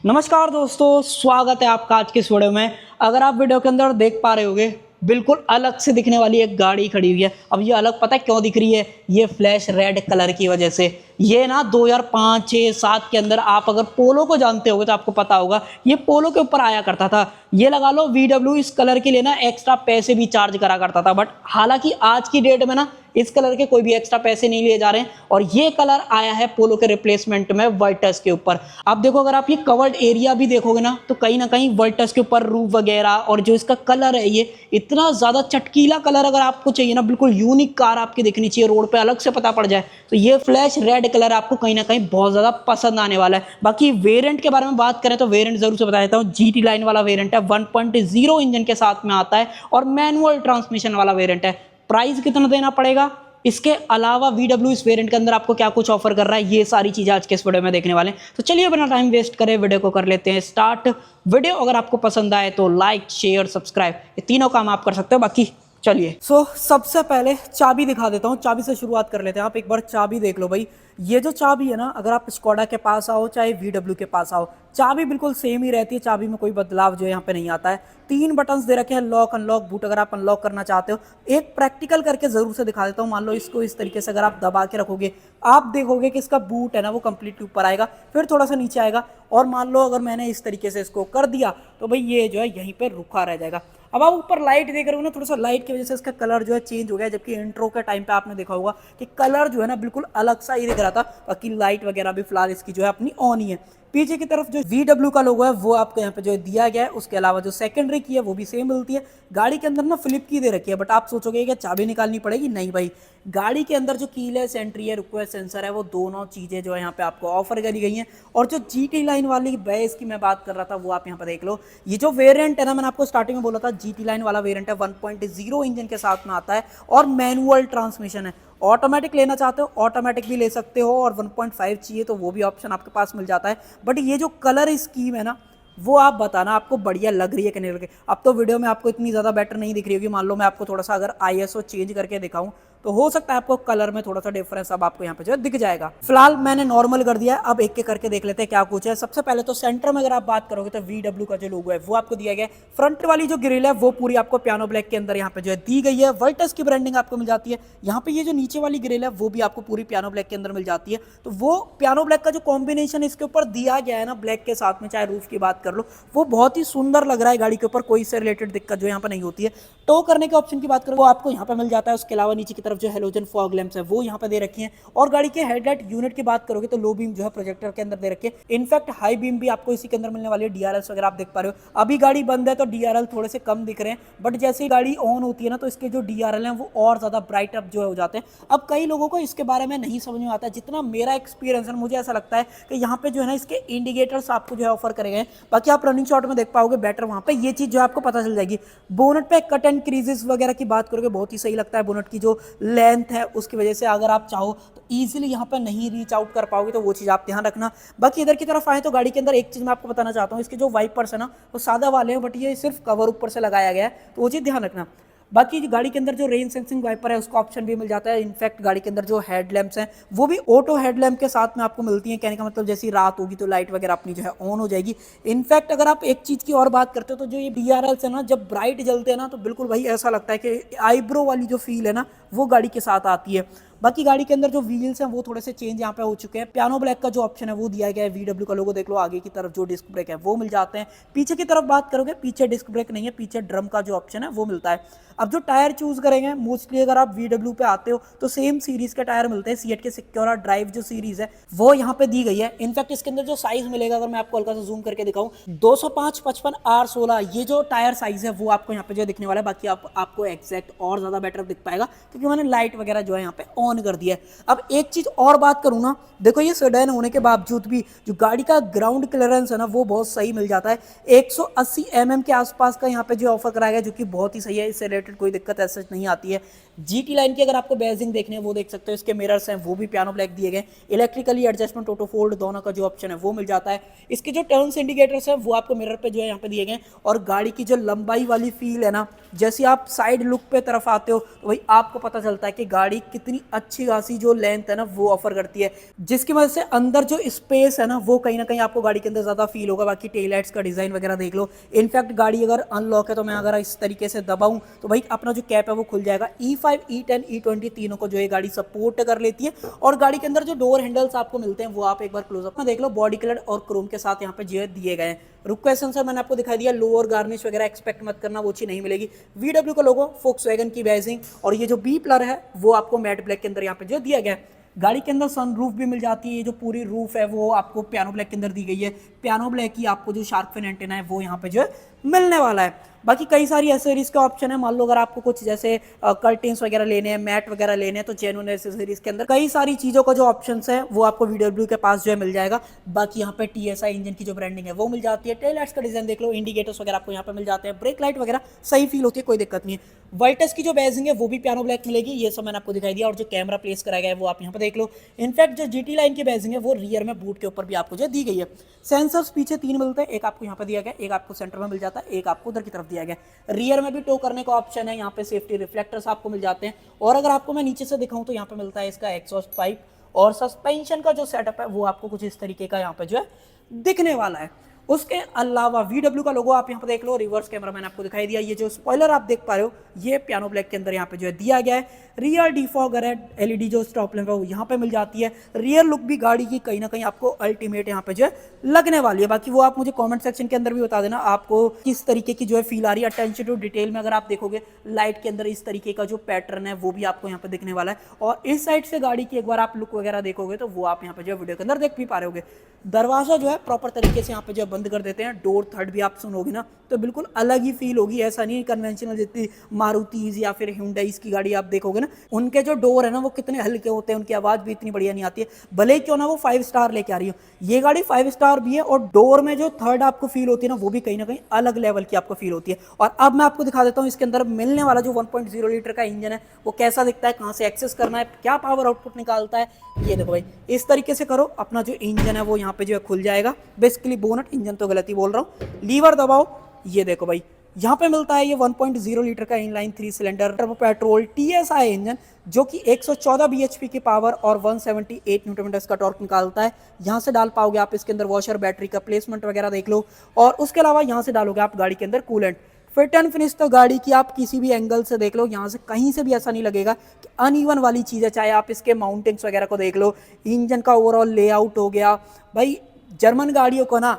नमस्कार दोस्तों, स्वागत है आपका आज के इस वीडियो में। अगर आप वीडियो के अंदर देख पा रहे होगे, बिल्कुल अलग से दिखने वाली एक गाड़ी खड़ी हुई है। अब ये अलग पता है क्यों दिख रही है? ये फ्लैश रेड कलर की वजह से। ये ना 2005, 6, 7 के अंदर आप अगर पोलो को जानते होगे तो आपको पता होगा, ये पोलो के ऊपर आया करता था। ये लगा लो VW इस कलर के लिए ना एक्स्ट्रा पैसे भी चार्ज करा करता था, बट हालांकि आज की डेट में ना इस कलर के कोई भी एक्स्ट्रा पैसे नहीं लिए जा रहे हैं और ये कलर आया है पोलो के रिप्लेसमेंट में वर्टस के ऊपर। आप देखो, अगर आप ये कवर्ड एरिया भी देखोगे ना कहीं वर्टस के ऊपर रूफ वगैरह और जो इसका कलर है, ये इतना ज्यादा चटकीला कलर अगर आपको चाहिए ना, बिल्कुल यूनिक कार आपकी दिखनी चाहिए, रोड पे अलग से पता पड़ जाए, तो ये फ्लैश रेड कलर आपको कहीं ना कहीं बहुत ज्यादा पसंद आने वाला है। बाकी वेरिएंट के बारे में बात करें तो वेरिएंट जरूर से बता देता हूँ। GT लाइन वाला वेरिएंट है, 1.0 इंजन के साथ में आता है और मैनुअल ट्रांसमिशन वाला वेरिएंट है। प्राइस कितना देना पड़ेगा, इसके अलावा VW इस वेरिएंट के अंदर आपको क्या कुछ ऑफर कर रहा है, ये सारी चीजें आज के इस वीडियो में देखने वाले हैं। तो चलिए बिना टाइम वेस्ट करे वीडियो को कर लेते हैं स्टार्ट। वीडियो अगर आपको पसंद आए तो लाइक, शेयर, सब्सक्राइब, ये तीनों काम आप कर सकते हो। बाकी चलिए सबसे पहले चाबी दिखा देता हूँ। चाबी से शुरुआत कर लेते हैं। आप एक बार चाबी देख लो भाई। ये जो चाबी है ना, अगर आप स्कोडा के पास आओ चाहे VW के पास आओ, चाबी बिल्कुल सेम ही रहती है। चाबी में कोई बदलाव जो है यहाँ पे नहीं आता है। 3 बटन्स दे रखे हैं, लॉक, अनलॉक, बूट। अगर आप अनलॉक करना चाहते हो, एक प्रैक्टिकल करके जरूर से दिखा देता हूँ। मान लो इसको इस तरीके से अगर आप दबा के रखोगे, आप देखोगे कि इसका बूट है ना वो कंप्लीटली ऊपर आएगा, फिर थोड़ा सा नीचे आएगा। और मान लो अगर मैंने इस तरीके से इसको कर दिया तो भाई ये जो है यहीं पर रुका रह जाएगा। अब आप ऊपर लाइट देख रहे हो ना, थोड़ा सा लाइट की वजह से इसका कलर जो है चेंज हो गया, जबकि इंट्रो के टाइम पे आपने देखा होगा कि कलर जो है ना बिल्कुल अलग सा ही दिख रहा था। बाकी लाइट वगैरह भी फिलहाल इसकी जो है अपनी ऑन ही है। पीछे की तरफ जो VW का लोगो है वो आपको यहाँ पे जो है दिया गया है। उसके अलावा जो सेकेंडरी की है वो भी सेम मिलती है। गाड़ी के अंदर ना फ्लिप की दे रखी है, बट आप सोचोगे कि चाबी निकालनी पड़ेगी, नहीं भाई। गाड़ी के अंदर जो कीलेस एंट्री है, रिक्वेस्ट सेंसर है, वो दोनों चीजें जो है यहाँ पे आपको ऑफर करी गई हैं। और जो GT लाइन वाली बेस की मैं बात कर रहा था, वो आप यहाँ पे देख लो। ये जो वेरिएंट है ना, मैंने आपको स्टार्टिंग में बोला था GT लाइन वाला वेरिएंट है, 1.0 इंजन के साथ में आता है और मैनुअल ट्रांसमिशन है। ऑटोमेटिक लेना चाहते हो ऑटोमेटिक भी ले सकते हो, और 1.5 चाहिए तो वो भी ऑप्शन आपके पास मिल जाता है। बट ये जो कलर स्कीम है ना, वो आप बताना आपको बढ़िया लग रही है कि नहीं लग रही। अब तो वीडियो में आपको इतनी ज़्यादा बेटर नहीं दिख रही होगी। मान लो मैं आपको थोड़ा सा अगर ISO चेंज करके दिखाऊं तो हो सकता है आपको कलर में थोड़ा सा डिफरेंस अब आपको यहाँ पे जो है दिख जाएगा। फिलहाल मैंने नॉर्मल कर दिया है। अब एक एक करके देख लेते हैं क्या कुछ है। सबसे पहले तो सेंटर में अगर आप बात करोगे तो VW का जो लोगो है वो आपको दिया गया है। फ्रंट वाली जो ग्रिल है वो पूरी आपको पियानो ब्लैक के अंदर यहाँ पे जो है दी गई है। वर्टस की ब्रांडिंग आपको मिल जाती है। यहाँ पे ये जो नीचे वाली ग्रिल है वो भी आपको पूरी पियानो ब्लैक के अंदर मिल जाती है। तो वो पियानो ब्लैक का जो कॉम्बिनेशन इसके ऊपर दिया गया है ना ब्लैक के साथ में, चाहे रूफ की बात कर लो, वो बहुत ही सुंदर लग रहा है गाड़ी के ऊपर। कोई से रिलेटेड दिक्कत जो यहाँ पे नहीं होती है। टो करने के ऑप्शन की बात करो वो आपको यहाँ पे मिल जाता है। उसके अलावा नीचे की तरफ जो हेलोजन फॉग लैंप्स है वो यहाँ पे दे रखी हैं। और गाड़ी के हेडलाइट यूनिट की बात करोगे तो लो बीम जो है प्रोजेक्टर के अंदर दे रखी है। इनफैक्ट हाई बीम भी आपको इसी के अंदर मिलने वाली है। DRLs वगैरह आप देख पा रहे हो। अभी गाड़ी बंद है तो DRL थोड़े से कम दिख रहे हैं, बट जैसे ही गाड़ी ऑन होती है ना तो इसके जो DRL हैं वो और ज्यादा ब्राइट अप जो है हो जाते हैं। अब कई लोगों को इसके बारे में नहीं समझ में आता है। जितना मेरा एक्सपीरियंस है, मुझे ऐसा लगता है कि यहाँ पे जो है ना इसके इंडिकेटर्स आपको जो है ऑफर करे गए। बाकी आप रनिंग शॉट में देख पाओगे बेटर, वहां पे ये चीज जो है आपको पता चल जाएगी। बोनट पे कट एंड क्रीजेस वगैरह की बात करोगे बहुत ही सही लगता है। बोनट की जो लेंथ है उसकी वजह से अगर आप चाहो तो इजीली यहाँ पे नहीं रीच आउट कर पाओगे, तो वो चीज़ आप ध्यान रखना। बाकी इधर की तरफ आए तो गाड़ी के अंदर एक चीज़ मैं आपको बताना चाहता हूँ, इसके जो वाइपर्स है ना वो सादा वाले हैं, बट ये सिर्फ कवर ऊपर से लगाया गया है, तो वो चीज़ ध्यान रखना। बाकी गाड़ी के अंदर जो रेन सेंसिंग वाइपर है उसका ऑप्शन भी मिल जाता है। इनफैक्ट गाड़ी के अंदर जो हेडलैम्प्स हैं वो भी ऑटो हेडलैम्प के साथ में आपको मिलती हैं। कहने का मतलब जैसी रात होगी तो लाइट वगैरह अपनी जो है ऑन हो जाएगी। इनफैक्ट अगर आप एक चीज़ की और बात करते हो तो जो ये DRLs है ना, जब ब्राइट जलते हैं ना तो बिल्कुल भाई ऐसा लगता है कि आईब्रो वाली जो फील है ना वो गाड़ी के साथ आती है। बाकी गाड़ी के अंदर जो व्हील्स हैं वो थोड़े से चेंज यहाँ पे हो चुके हैं। पियानो ब्लैक का जो ऑप्शन है वो दिया गया है। VW का लोगो देख लो। आगे की तरफ जो डिस्क ब्रेक है वो मिल जाते हैं। पीछे की तरफ बात करोगे, पीछे डिस्क ब्रेक नहीं है, पीछे ड्रम का जो ऑप्शन है वो मिलता है। अब जो टायर चूज करेंगे, मोस्टली अगर आप VW पे आते हो तो सेम सीरीज के टायर मिलते हैं। सीएट के सिक्योरा ड्राइव जो सीरीज है वो यहाँ पे दी गई है। इनफैक्ट इसके अंदर जो साइज मिलेगा, अगर मैं आपको हल्का सा जूम करके दिखाऊं, 205 55 R16 ये जो टायर साइज है वो आपको यहाँ पे जो दिखने वाला है। बाकी आपको एग्जैक्ट और ज्यादा बेटर दिख पाएगा क्योंकि मैंने लाइट वगैरह जो है यहाँ पे ऑन कर दिया है। अब एक चीज और बात करूं ना, देखो ये सेडान होने के बावजूद भी जो गाड़ी का ग्राउंड क्लियरेंस है ना वो बहुत सही मिल जाता है। 180 mm के आसपास का यहाँ पे जो ऑफर कराया गया, जो कि बहुत ही सही है। इससे रिलेटेड कोई दिक्कत ऐसा नहीं आती है। GT लाइन की अगर आपको बेजिंग देखने है वो देख सकते हो। इसके मिरर्स हैं वो भी पियानो ब्लैक दिए गए। इलेक्ट्रिकली एडजस्टमेंट ऑटो फोल्ड दोनों का जो ऑप्शन है वो मिल जाता है। इसके जो टर्न्स इंडिकेटर्स हैं वो आपको मिरर पे जो है यहाँ पे दिए गए। और गाड़ी की जो लंबाई वाली फील है ना, जैसे आप साइड लुक पे तरफ आते हो तो भाई आपको पता चलता है कि गाड़ी कितनी अच्छी खासी जो लेंथ है ना वो ऑफर करती है, जिसकी वजह से अंदर जो स्पेस है ना वो कहीं ना कहीं आपको गाड़ी के अंदर ज़्यादा फील होगा। बाकी टेल लाइट्स का डिज़ाइन वगैरह देख लो। इनफैक्ट गाड़ी अगर अनलॉक है तो मैं अगर इस तरीके से दबाऊं तो भाई अपना जो कैप है वो खुल जाएगा। E5, E10, E20 तीनों को जो है गाड़ी सपोर्ट कर लेती है। और गाड़ी के अंदर जो डोर हैंडल्स आपको मिलते हैं वो आप एक बार क्लोजअप में देख लो, बॉडी कलर और क्रोम के साथ यहाँ पे जो है दिए गए हैं। रुक्वेशन से मैंने आपको दिखाई दिया, लोअर गार्निश वगैरह एक्सपेक्ट मत करना, वो चीज़ नहीं मिलेगी। VW का लोगो, फोक्सवैगन की बैजिंग और ये जो बी प्लर है वो आपको मैट ब्लैक के अंदर यहाँ पे जो दिया गया है। गाड़ी के अंदर सनरूफ भी मिल जाती है। ये जो पूरी रूफ है वो आपको पियानो ब्लैक के अंदर दी गई है। पियानो ब्लैक की आपको जो शार्क फिन एंटेना है वो यहाँ पे जो है मिलने वाला है। बाकी कई सारी एसेसरीज का ऑप्शन है। मान लो अगर आपको कुछ जैसे कर्टेन्स वगैरह लेने हैं, मैट वगैरह लेने हैं, तो जेन्युइन एसेसरीज के अंदर कई सारी चीज़ों का जो ऑप्शंस है वो आपको VW के पास जो है मिल जाएगा। बाकी यहाँ पे TSI इंजन की जो ब्रांडिंग है वो मिल जाती है। टेल लाइट्स का डिजाइन देख लो, इंडिकेटर्स वगैरह आपको यहाँ पे मिल जाते हैं, ब्रेक लाइट वगैरह सही फील होती है, कोई दिक्कत नहीं है। वाइटस की जो बैजिंग है वो भी पियानो ब्लैक मिलेगी, ये सब मैंने आपको दिखाई दिया। और जो कैमरा प्लेस कराया गया है वो आप यहाँ पे देख लो। इनफैक्ट जो GT लाइन की बैजिंग है वो रियर में बूट के ऊपर भी आपको जो दी गई है। सेंसर्स पीछे 3 मिलते हैं, एक आपको यहाँ पे दिया गया, एक आपको सेंटर में मिल जाता है, एक आपको उधर की तरफ दिया गया। रियर में भी टो करने का ऑप्शन है, यहाँ पे सेफ्टी रिफ्लेक्टर्स आपको मिल जाते हैं। और अगर आपको मैं नीचे से दिखाऊं तो यहाँ पे मिलता है इसका एग्जॉस्ट पाइप। और सस्पेंशन का जो सेटअप है वो आपको कुछ इस तरीके का यहाँ पे जो है दिखने वाला है। उसके अलावा VW का लोगो आप यहाँ पे देख लो, रिवर्स कैमरा मैंने आपको दिखाई दिया। ये जो स्पॉइलर आप देख पा रहे हो ये पियानो ब्लैक के अंदर यहाँ पे जो है दिया गया है। रियर डिफॉगर है, LED जो स्टॉप लैंप है वो यहाँ पे मिल जाती है। रियर लुक भी गाड़ी की कहीं ना कहीं आपको अल्टीमेट यहाँ पे जो है लगने वाली है। बाकी वो आप मुझे कमेंट सेक्शन के अंदर भी बता देना आपको किस तरीके की जो है फील आ रही है। अटेंशन टू डिटेल में अगर आप देखोगे लाइट के अंदर इस तरीके का जो पैटर्न है वो भी आपको यहाँ पे दिखने वाला है। और इस साइड से गाड़ी की एक बार आप लुक वगैरह देखोगे तो वो आप यहाँ पे जो वीडियो के अंदर देख भी पा रहे होगे। दरवाजा जो है प्रॉपर तरीके से यहाँ पे जो बंद कर देते हैं। डोर थर्ड भी आप सुनोगे ना तो बिल्कुल अलग ही फील होगी। ऐसा नहीं कन्वेंशनल जितनी मारुतिज या फिर Hyundais की गाड़ी आप देखोगे ना, उनके जो डोर है ना वो कितने हल्के होते हैं, उनकी आवाज़ भी इतनी बढ़िया नहीं आती है, भले ही क्यों ना वो 5 स्टार लेके आ रही हो। ये गाड़ी 5 स्टार भी है और डोर में जो थर्ड आपको फील होती है ना वो भी कहीं ना कहीं अलग लेवल की आपको फील होती है। और अब मैं आपको दिखा देता हूँ इसके अंदर मिलने वाला जो 1.0 लीटर का इंजन है वो कैसा दिखता है, कहाँ से एक्सेस करना है, क्या पावर आउटपुट निकालता है। ये देखो भाई, इस तरीके से करो, अपना जो इंजन है वो यहाँ पे जो है खुल जाएगा। बेसिकली बोनट, इंजन तो गलत ही बोल रहा हूँ। लीवर दबाओ, ये देखो भाई यहाँ पे मिलता है ये 1.0 लीटर का inline 3 cylinder turbo petrol TSI engine, जो कि 114 bhp की पावर और 178 न्यूटन मीटर का टॉर्क निकालता है। यहाँ से डाल पाओगे आप इसके अंदर वॉशर, बैटरी का प्लेसमेंट वगैरह देख लो। और उसके अलावा यहाँ से डालोगे आप गाड़ी के अंदर कूलेंट। फिट एंड फिनिश तो गाड़ी की आप किसी भी एंगल से देख लो, यहाँ से कहीं से भी ऐसा नहीं लगेगा कि अनइवन वाली चीज़ है। चाहे आप इसके माउंटिंग्स वगैरह को देख लो, इंजन का ओवरऑल लेआउट हो गया भाई। जर्मन गाड़ियों को ना,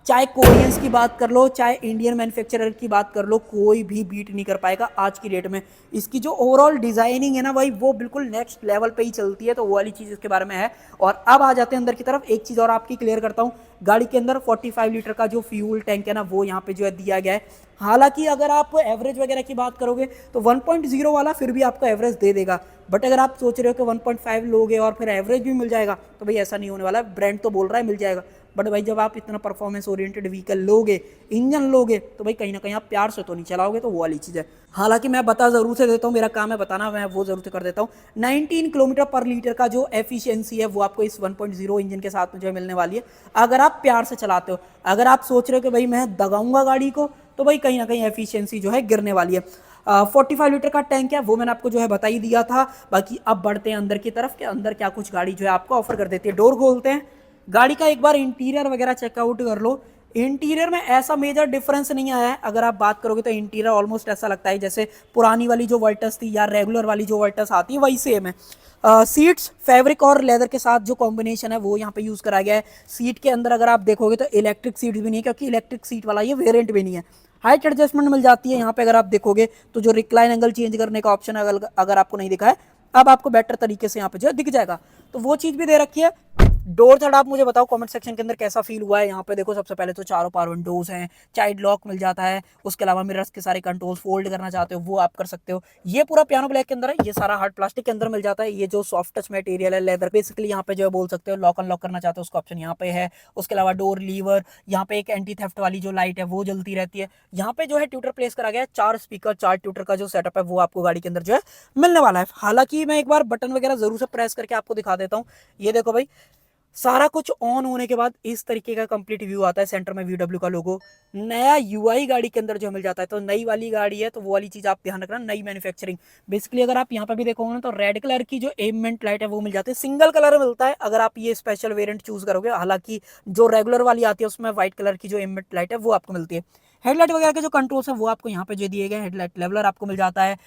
चाहे कोरियंस की बात कर लो चाहे इंडियन मैन्युफैक्चरर की बात कर लो, कोई भी बीट नहीं कर पाएगा आज की डेट में। इसकी जो ओवरऑल डिजाइनिंग है ना भाई वो बिल्कुल नेक्स्ट लेवल पे ही चलती है, तो वो वाली चीज़ इसके बारे में है। और अब आ जाते हैं अंदर की तरफ। एक चीज़ और आपकी क्लियर करता हूँ, गाड़ी के अंदर 45 लीटर का जो फ्यूल टैंक है ना वो यहाँ पे जो है दिया गया है। हालांकि अगर आप एवरेज वगैरह की बात करोगे तो 1.0 वाला फिर भी आपको एवरेज दे देगा, बट अगर आप सोच रहे हो कि 1.5 लोगे और फिर एवरेज भी मिल जाएगा तो भाई ऐसा नहीं होने वाला। ब्रांड तो बोल रहा है मिल जाएगा, बट भाई जब आप इतना परफॉर्मेंस ओरिएंटेड व्हीकल लोगे, इंजन लोगे, तो भाई कहीं ना कहीं आप प्यार से तो नहीं चलाओगे, तो वो वाली चीज़ है। हालांकि मैं बता ज़रूर से देता हूँ, मेरा काम है बताना, मैं वो ज़रूर से कर देता हूँ। 19 किलोमीटर पर लीटर का जो एफिशिएंसी है वो आपको इस 1.0 इंजन के साथ में जो मिलने वाली है, अगर आप प्यार से चलाते हो। अगर आप सोच रहे हो कि भाई मैं दगाऊंगा गाड़ी को, तो भाई कहीं ना कहीं एफिशिएंसी जो है गिरने वाली है। 45 लीटर का टैंक है वो मैंने आपको जो है बता ही दिया था। बाकी अब बढ़ते हैं अंदर की तरफ, के अंदर क्या कुछ गाड़ी जो है आपको ऑफर कर देती है। डोर खोलते हैं, गाड़ी का एक बार इंटीरियर वगैरह चेकआउट कर लो। इंटीरियर में ऐसा मेजर डिफरेंस नहीं आया है। अगर आप बात करोगे तो इंटीरियर ऑलमोस्ट ऐसा लगता है जैसे पुरानी वाली जो वर्टस थी या रेगुलर वाली जो वर्टस आती है वही सेम है। सीट्स फैब्रिक और लेदर के साथ जो कॉम्बिनेशन है वो यहाँ पे यूज़ करा गया है। सीट के अंदर अगर आप देखोगे तो इलेक्ट्रिक सीट भी नहीं है, क्योंकि इलेक्ट्रिक सीट वाला ये वेरिएंट भी नहीं है। हाइट एडजस्टमेंट मिल जाती है यहाँ पे। अगर आप देखोगे तो जो रिक्लाइन एंगल चेंज करने का ऑप्शन अगर आपको नहीं दिखा है, अब आपको बेटर तरीके से यहाँ पे जो दिख जाएगा, तो वो चीज़ भी दे रखी है। डोर थर्ड आप मुझे बताओ कमेंट सेक्शन के अंदर कैसा फील हुआ है। यहाँ पे देखो सबसे पहले तो चारों पावर विंडोज हैं, चाइल्ड लॉक मिल जाता है। उसके अलावा मिरर्स के सारे कंट्रोल्स, फोल्ड करना चाहते हो वो आप कर सकते हो। ये पूरा पियानो ब्लैक के अंदर है, ये सारा हार्ड प्लास्टिक के अंदर मिल जाता है। ये जो सॉफ्ट टच मटेरियल है लेदर, बेसिकली यहाँ पे जो है बोल सकते हो लॉक अनलॉक करना चाहते हो उसका ऑप्शन यहाँ पे है। उसके अलावा डोर लीवर, यहाँ पे एक एंटी थेफ्ट वाली जो लाइट है वो जलती रहती है। यहाँ पे जो है ट्यूटर प्लेस करा गया है, 4 स्पीकर 4 ट्यूटर का जो सेटअप है वो आपको गाड़ी के अंदर जो है मिलने वाला है। हालांकि मैं एक बार बटन वगैरह जरूर से प्रेस करके आपको दिखा देता हूँ। ये देखो भाई, सारा कुछ ऑन होने के बाद इस तरीके का कंप्लीट व्यू आता है। सेंटर में VW का लोगो, नया यूआई गाड़ी के अंदर जो मिल जाता है। तो नई वाली गाड़ी है तो वो वाली चीज़ आप ध्यान रखना, नई मैन्युफैक्चरिंग। बेसिकली अगर आप यहाँ पे भी देखोगे ना तो रेड कलर की जो एममेंट लाइट है वो मिल जाती है, सिंगल कलर मिलता है अगर आप ये स्पेशल वेरिएंट चूज करोगे। हालांकि जो रेगुलर वाली आती है उसमें व्हाइट कलर की जो एममेंट लाइट है वो आपको मिलती है। हेडलाइट वगैरह के जो कंट्रोल्स हैं वो आपको यहाँ पे जो दिए गए, हेडलाइट लेवलर आपको मिल जाता है।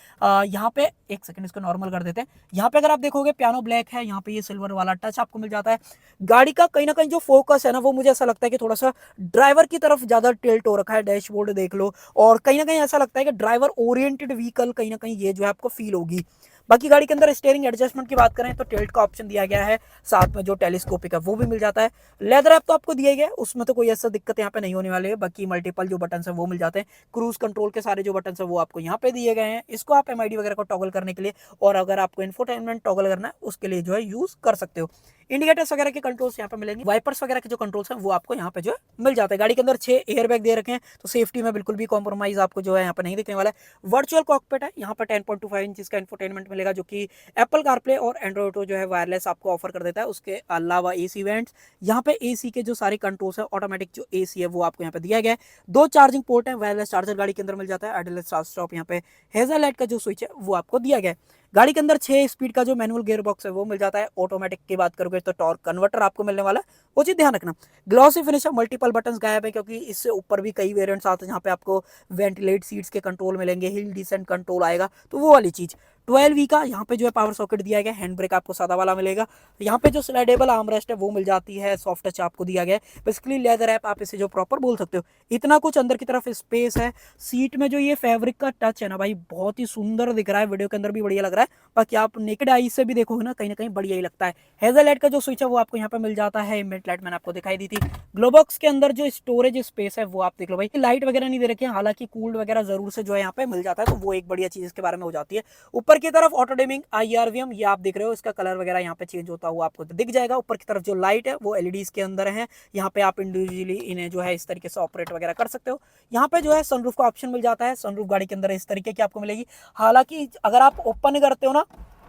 यहाँ पे एक सेकंड इसको नॉर्मल कर देते हैं। यहाँ पे अगर आप देखोगे पियानो ब्लैक है, यहाँ पे ये सिल्वर वाला टच आपको मिल जाता है। गाड़ी का कहीं ना कहीं जो फोकस है ना वो मुझे ऐसा लगता है कि थोड़ा सा ड्राइवर की तरफ ज्यादा टिल्ट हो रखा है। डैशबोर्ड देख लो, और कहीं ना कहीं ऐसा लगता है कि ड्राइवर ओरिएंटेड व्हीकल कहीं ना कहीं ये जो है आपको फील होगी। बाकी गाड़ी के अंदर स्टीयरिंग एडजस्टमेंट की बात करें तो टिल्ट का ऑप्शन दिया गया है, साथ में जो टेलीस्कोपिक है वो भी मिल जाता है। लेदर ऐप तो आपको दिया गया है, उसमें तो कोई ऐसा दिक्कत यहाँ पे नहीं होने वाली है। बाकी मल्टीपल जो बटन है वो मिल जाते हैं। क्रूज कंट्रोल के सारे जो बटन है वो आपको यहाँ पे दिए गए हैं। इसको आप MID वगैरह को टॉगल करने के लिए, और अगर आपको इंफोटेनमेंट टॉगल करना है उसके लिए जो है यूज कर सकते हो। इंडिकेटर्स वगैरह के कंट्रोल्स यहाँ पे मिलेंगे। वाइपर्स वगैरह के जो कंट्रोल्स हैं वो आपको यहाँ पे जो है मिल जाते हैं। गाड़ी के अंदर 6 एयरबैग दे रखे हैं, तो सेफ्टी में बिल्कुल भी कॉम्प्रोमाइज आपको जो है यहाँ पे नहीं दिखने वाला है। वर्चुअल कॉकपिट है, यहाँ पर 10.25 इंच का इंफोटेनमेंट मिलेगा, जो कि एप्पल कारप्ले और एंड्रॉइड ऑटो जो है वायरलेस आपको ऑफर कर देता है। उसके अलावा AC वेंट्स, यहाँ पे AC के जो सारे कंट्रोल्स है, ऑटोमेटिक जो AC है वो आपको यहाँ पे दिया गया है। 2 चार्जिंग पोर्ट है, वायरलेस चार्जर गाड़ी के अंदर मिल जाता है। आइडलेस स्टार्ट स्टॉप, यहाँ पे हेजल लाइट का जो स्विच है वो आपको दिया गया है। गाड़ी के अंदर 6 स्पीड का जो मैनुअल गियर बॉक्स है वो मिल जाता है। ऑटोमेटिक की बात करोगे तो टॉर्क कन्वर्टर आपको मिलने वाला है, वो चीज ध्यान रखना। ग्लॉसी फिनिश है, मल्टीपल बटन्स गायब है क्योंकि इससे ऊपर भी कई वेरिएंट्स आते हैं जहाँ पे आपको वेंटिलेट सीट्स के कंट्रोल मिलेंगे, हिल डिसेंट कंट्रोल आएगा, तो वो वाली चीज। 12V का यहाँ पे जो है पावर सॉकेट दिया गया है। हैंड ब्रेक आपको सादा वाला मिलेगा। यहाँ पे जो स्लाइडेबल आर्मरेस्ट है वो मिल जाती है। सॉफ्ट टच आपको दिया गया है, बेसिकली लेदर ऐप आप इसे जो प्रॉपर बोल सकते हो। इतना कुछ अंदर की तरफ स्पेस है। सीट में जो ये फैब्रिक का टच है ना भाई, बहुत ही सुंदर दिख रहा है, वीडियो के अंदर भी बढ़िया लग रहा है। बाकी आप नेकेड आई से भी देखोगे ना कहीं बढ़िया ही लगता है। हेजल लाइट का जो स्विच है वो आपको यहाँ पे मिल जाता है। इमेट लाइट मैंने आपको दिखाई दी थी। ग्लोबॉक्स के अंदर जो स्टोरेज स्पेस है वो आप देख लो भाई, लाइट वगैरह नहीं दे रखे हैं, हालांकि कूल्ड वगैरह जरूर से जो है यहाँ पे मिल जाता है, तो वो एक बढ़िया चीज इसके बारे में हो जाती है। ऊपर की तरफ ऑटो डिमिंग IRVM ये आप देख रहे हो, इसका कलर वगैरह यहाँ पे चेंज होता हुआ आपको दिख जाएगा। ऊपर की तरफ जो लाइट है वो LEDs के अंदर है। यहाँ पे आप इंडिविजुअली इन्हें जो है इस तरीके से ऑपरेट वगैरह कर सकते हो। यहाँ पे जो है सनरूफ का ऑप्शन मिल जाता है। सनरूफ गाड़ी के अंदर इस तरीके की आपको मिलेगी। हालांकि अगर आप ओपन करते हो ना,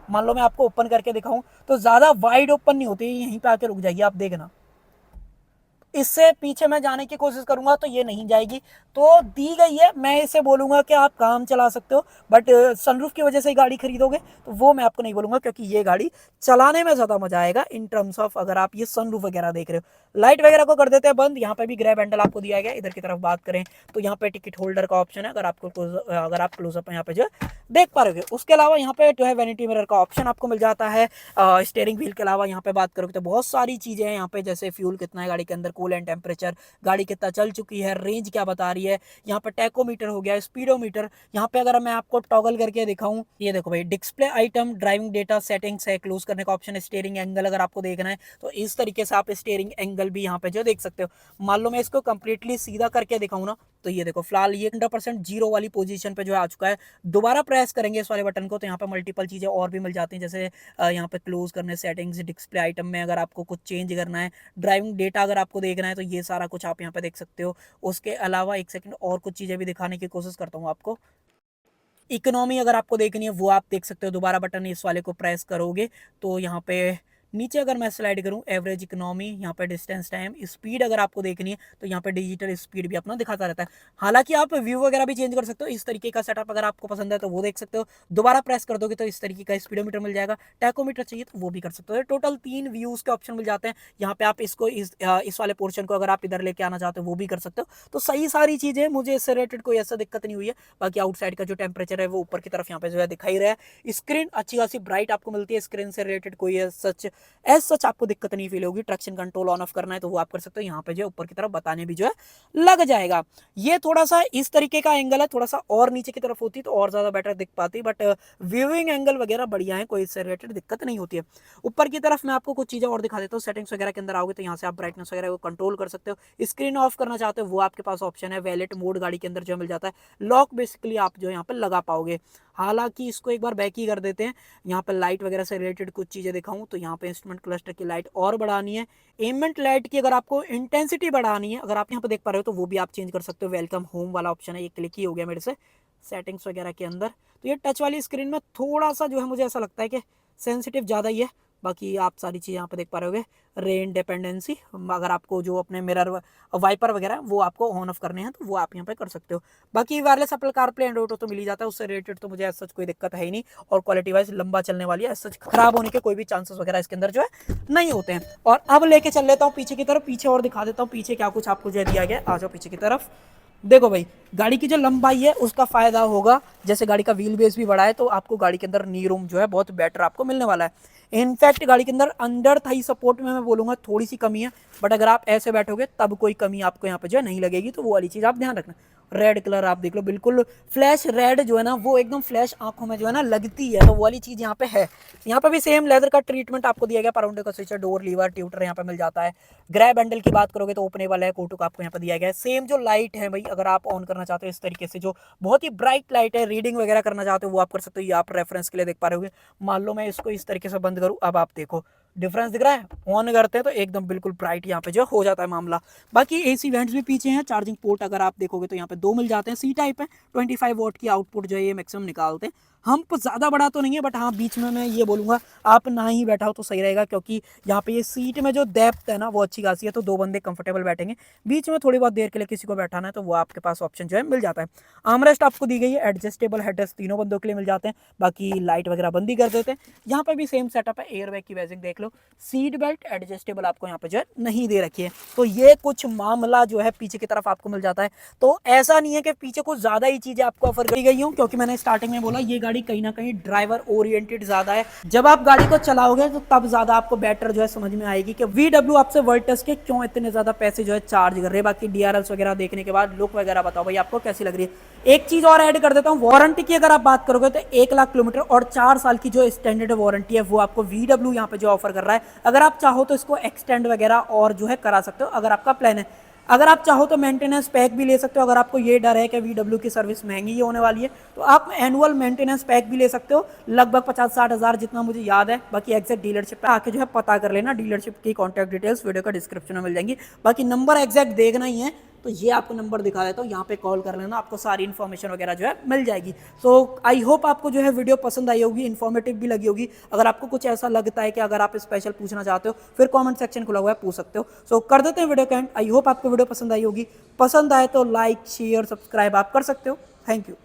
मान लो मैं आपको ओपन करके दिखाऊं, तो ज्यादा वाइड ओपन नहीं होती, यहीं पे आके रुक जाएगी, आप देखना। इससे पीछे मैं जाने की कोशिश करूंगा तो ये नहीं जाएगी, तो दी गई है। मैं इसे बोलूंगा कि आप काम चला सकते हो, बट सनरूफ की वजह से ही गाड़ी खरीदोगे तो वो मैं आपको नहीं बोलूंगा, क्योंकि ये गाड़ी चलाने में ज्यादा मजा आएगा इन टर्म्स ऑफ अगर आप ये सनरूफ वगैरह देख रहे हो। लाइट वगैरह को कर देते हैं बंद। यहाँ पे भी ग्रैब हैंडल आपको दिया गया। इधर की तरफ बात करें तो यहाँ पे टिकट होल्डर का ऑप्शन है, अगर आप क्लोजअप यहाँ पे जो देख पा रहे हो। उसके अलावा यहाँ पे जो है वैनिटी मिरर का ऑप्शन आपको मिल जाता है। स्टीयरिंग व्हील के अलावा यहाँ पे बात करोगे तो बहुत सारी चीजें हैं यहाँ पे, जैसे फ्यूल कितना है गाड़ी के अंदर, कूलेंट टेम्परेचर, गाड़ी कितना चल चुकी है, रेंज क्या बता रही है। यहाँ पे टैकोमीटर हो गया, स्पीडोमीटर। यहाँ पे अगर मैं आपको टॉगल करके दिखाऊं, ये देखो भाई, display item, driving data settings है, क्लोज करने का ऑप्शन है। स्टीयरिंग एंगल अगर आपको देखना है तो इस तरीके से आप स्टीयरिंग एंगल भी यहाँ पे जो देख सकते हो। मान लो मैं इसको कंप्लीटली सीधा करके दिखाऊं ना, तो ये देखो फिलहाल ये 100% जीरो वाली पोजीशन पे जो है आ चुका है। दोबारा प्रेस करेंगे इस वाले बटन को तो यहाँ पे मल्टीपल चीजें और भी मिल जाती हैं, जैसे यहाँ पे क्लोज करने, सेटिंग्स, डिस्प्ले आइटम में अगर आपको कुछ चेंज करना है, ड्राइविंग डेटा अगर आपको देखना है तो ये सारा कुछ आप यहाँ पे देख सकते हो। उसके अलावा एक सेकंड और कुछ चीजें भी दिखाने की कोशिश करता हूँ आपको। इकोनॉमी अगर आपको देखनी है वो आप देख सकते हो। दोबारा बटन इस वाले को प्रेस करोगे तो यहाँ पे नीचे अगर मैं स्लाइड करूं, एवरेज इकोनॉमी, यहाँ पे डिस्टेंस टाइम, स्पीड अगर आपको देखनी है तो यहाँ पे डिजिटल स्पीड भी अपना दिखाता रहता है। हालांकि आप व्यू वगैरह भी चेंज कर सकते हो। इस तरीके का सेटअप अगर आपको पसंद है तो वो देख सकते हो। दोबारा प्रेस कर दोगे तो इस तरीके का स्पीडोमीटर मिल जाएगा। टैकोमीटर चाहिए तो वो भी कर सकते हो। टोटल 3 व्यूज के ऑप्शन मिल जाते हैं। यहाँ पे आप इसको इस वाले पोर्शन को अगर आप इधर लेके आना चाहते हो वो भी कर सकते हो। तो सही सारी चीजें, मुझे इससे रिलेटेड कोई ऐसा दिक्कत नहीं हुई है। बाकी आउटसाइड का जो टेम्परेचर है वो ऊपर की तरफ यहाँ पे जो है दिखाई रहा है। स्क्रीन अच्छी खासी ब्राइट आपको मिलती है। स्क्रीन से रिलेटेड कोई एज सच आपको दिक्कत नहीं फील होगी। ट्रैक्शन कंट्रोल ऑन ऑफ करना है तो वो आप कर सकते हो। यहाँ पे जो ऊपर की तरफ बताने भी जो है लग जाएगा। ये थोड़ा सा इस तरीके का एंगल है, थोड़ा सा और नीचे की तरफ होती तो और ज्यादा बेटर दिख पाती, बट व्यूइंग एंगल वगैरह बढ़िया है, कोई इससे रिलेटेड दिक्कत नहीं होती है। ऊपर की तरफ मैं आपको कुछ चीजें और दिखा देता हूँ। सेटिंग्स वगैरह के अंदर आओगे तो यहाँ से आप ब्राइटनेस वगैरह को कंट्रोल कर सकते हो। स्क्रीन ऑफ करना चाहते हो वो आपके पास ऑप्शन है। वैलेट मोड गाड़ी के अंदर जो मिल जाता है। लॉक बेसिकली आप जो यहाँ पे लगा पाओगे। हालांकि इसको एक बार बैक ही कर देते हैं। यहाँ पे लाइट वगैरह से रिलेटेड कुछ चीजें दिखाऊं तो यहाँ पे इंस्ट्रूमेंट क्लस्टर की लाइट और बढ़ानी है। एम्बिएंट लाइट की अगर आपको इंटेंसिटी बढ़ानी है, अगर आप यहाँ पे देख पा रहे हो तो वो भी आप चेंज कर सकते हो। वेलकम होम वाला ऑप्शन है, ये क्लिक ही हो गया मेरे से सेटिंग्स वगैरह के अंदर। तो ये टच वाली स्क्रीन में थोड़ा सा जो है मुझे ऐसा लगता है कि सेंसिटिव ज़्यादा ही है, बाकी आप सारी चीज़ यहाँ पे देख पा रहे होगे। रेन डिपेंडेंसी, अगर आपको जो अपने मिरर वाइपर वगैरह वो आपको ऑन ऑफ करने हैं तो वो आप यहाँ पे कर सकते हो। बाकी wireless Apple CarPlay Android auto तो मिल ही जाता है, उससे रिलेटेड तो मुझे ऐसा कोई दिक्कत है ही नहीं, और क्वालिटी वाइज लंबा चलने वाली है, ऐसा खराब होने के कोई भी चांसेस वगैरह इसके अंदर जो है नहीं होते हैं। और अब लेके चल लेता हूँ पीछे की तरफ, पीछे और दिखा देता हूँ पीछे क्या कुछ आपको जो है दिया गया। आ जाओ पीछे की तरफ। देखो भाई, गाड़ी की जो लंबाई है उसका फायदा होगा, जैसे गाड़ी का व्हील बेस भी बड़ा है तो आपको गाड़ी के अंदर नी रूम जो है बहुत बेटर आपको मिलने वाला है। इनफैक्ट गाड़ी के अंदर अंडर थाई सपोर्ट में मैं बोलूंगा थोड़ी सी कमी है, बट अगर आप ऐसे बैठोगे तब कोई कमी आपको यहाँ पे जो है नहीं लगेगी, तो वो वाली चीज़ आप ध्यान रखना। रेड कलर आप देख लो, बिल्कुल फ्लैश रेड जो है ना वो एकदम फ्लैश आंखों में जो है ना लगती है, तो वो वाली चीज़ यहाँ पे है। यहाँ पे भी सेम लेदर का ट्रीटमेंट आपको दिया गया, पराउंडे का स्विचर, डोर लीवर, ट्यूटर यहाँ पे मिल जाता है। ग्रैब हैंडल की बात करोगे तो ओपनेबल है, कोटू का आपको यहाँ पे दिया गया है। सेम जो लाइट है भाई, अगर आप ऑन करना चाहते हो इस तरीके से, जो बहुत ही ब्राइट लाइट है, रीडिंग वगैरह करना चाहते हो वो आप कर सकते हो। ये आप रेफरेंस के लिए देख पा रहे होगे। मान लो मैं इसको इस तरीके से बंद करूँ, अब आप देखो डिफरेंस दिख रहा है। ऑन करते हैं तो एकदम बिल्कुल ब्राइट यहाँ पे जो हो जाता है मामला। बाकी एसी वेंट्स भी पीछे हैं, चार्जिंग पोर्ट अगर आप देखोगे तो यहाँ पे 2 मिल जाते हैं। सी टाइप है, 25 वॉट की आउटपुट जो है ये मैक्सिमम निकालते हैं। हम्प ज़्यादा बड़ा तो नहीं है, बट हाँ बीच में मैं ये बोलूँगा आप ना ही बैठा हो तो सही रहेगा, क्योंकि यहाँ पे ये सीट में जो डेप्थ है ना वो अच्छी खासी है, तो 2 बंदे कंफर्टेबल बैठेंगे। बीच में थोड़ी बहुत देर के लिए किसी को बैठाना है तो वो आपके पास ऑप्शन जो है मिल जाता है। आर्मरेस्ट आपको दी गई है, एडजस्टेबल हेडरेस्ट तीनों बंदों के लिए मिल जाते हैं। बाकी लाइट वगैरह बंद ही कर देते हैं। यहाँ पे भी सेम सेटअप है, एयर बैग की वेजिंग देख लो। सीट बेल्ट एडजस्टेबल आपको यहाँ पे जो है नहीं दे रखी है, तो ये कुछ मामला जो है पीछे की तरफ आपको मिल जाता है। तो ऐसा नहीं है कि पीछे कुछ ज्यादा ही चीजें आपको ऑफर करी गई हूँ, क्योंकि मैंने स्टार्टिंग में बोला ये गाड़ी कहीं ना कहीं ड्राइवर ओरिएंटेड ज्यादा है। जब आप गाड़ी को चलाओगे तो तब ज्यादा आपको बेटर जो है समझ में आएगी कि VW आपसे वर्ल्टस के क्यों इतने ज्यादा पैसे जो है चार्ज कर रहे हैं। बाकी DRLs वगैरह देखने के बाद लुक वगैरह बताओ भाई आपको कैसी लग रही है। एक चीज और ऐड कर देता हूँ, वारंटी की अगर आप बात करोगे तो 1 लाख किलोमीटर और 4 साल की जो स्टैंडर्ड वारंटी है वो आपको VW यहाँ पे जो ऑफर कर रहा है। अगर आप चाहो तो इसको एक्सटेंड वगैरह और जो है करा सकते हो, अगर आपका प्लान है। अगर आप चाहो तो मेंटेनेंस पैक भी ले सकते हो, अगर आपको ये डर है कि VW की सर्विस महंगी ही होने वाली है तो आप एनुअल मेंटेनेंस पैक भी ले सकते हो, लगभग 50-60 हज़ार जितना मुझे याद है। बाकी एग्जैक्ट डीलरशिप पे आके जो है पता कर लेना, डीलरशिप की कॉन्टैक्ट डिटेल्स वीडियो का डिस्क्रिप्शन में मिल जाएंगी। बाकी नंबर एग्जैक्ट देखना ही है तो ये आपको नंबर दिखा देता हूँ, यहाँ पे कॉल कर लेना, आपको सारी इन्फॉर्मेशन वगैरह जो है मिल जाएगी। सो आई होप आपको जो है वीडियो पसंद आई होगी, इन्फॉर्मेटिव भी लगी होगी। अगर आपको कुछ ऐसा लगता है कि अगर आप स्पेशल पूछना चाहते हो फिर कमेंट सेक्शन खुला हुआ है, पूछ सकते हो। सो कर देते हैं वीडियो का एंड। आई होप आपको वीडियो पसंद आई होगी, पसंद आए तो लाइक शेयर सब्सक्राइब आप कर सकते हो। Thank you.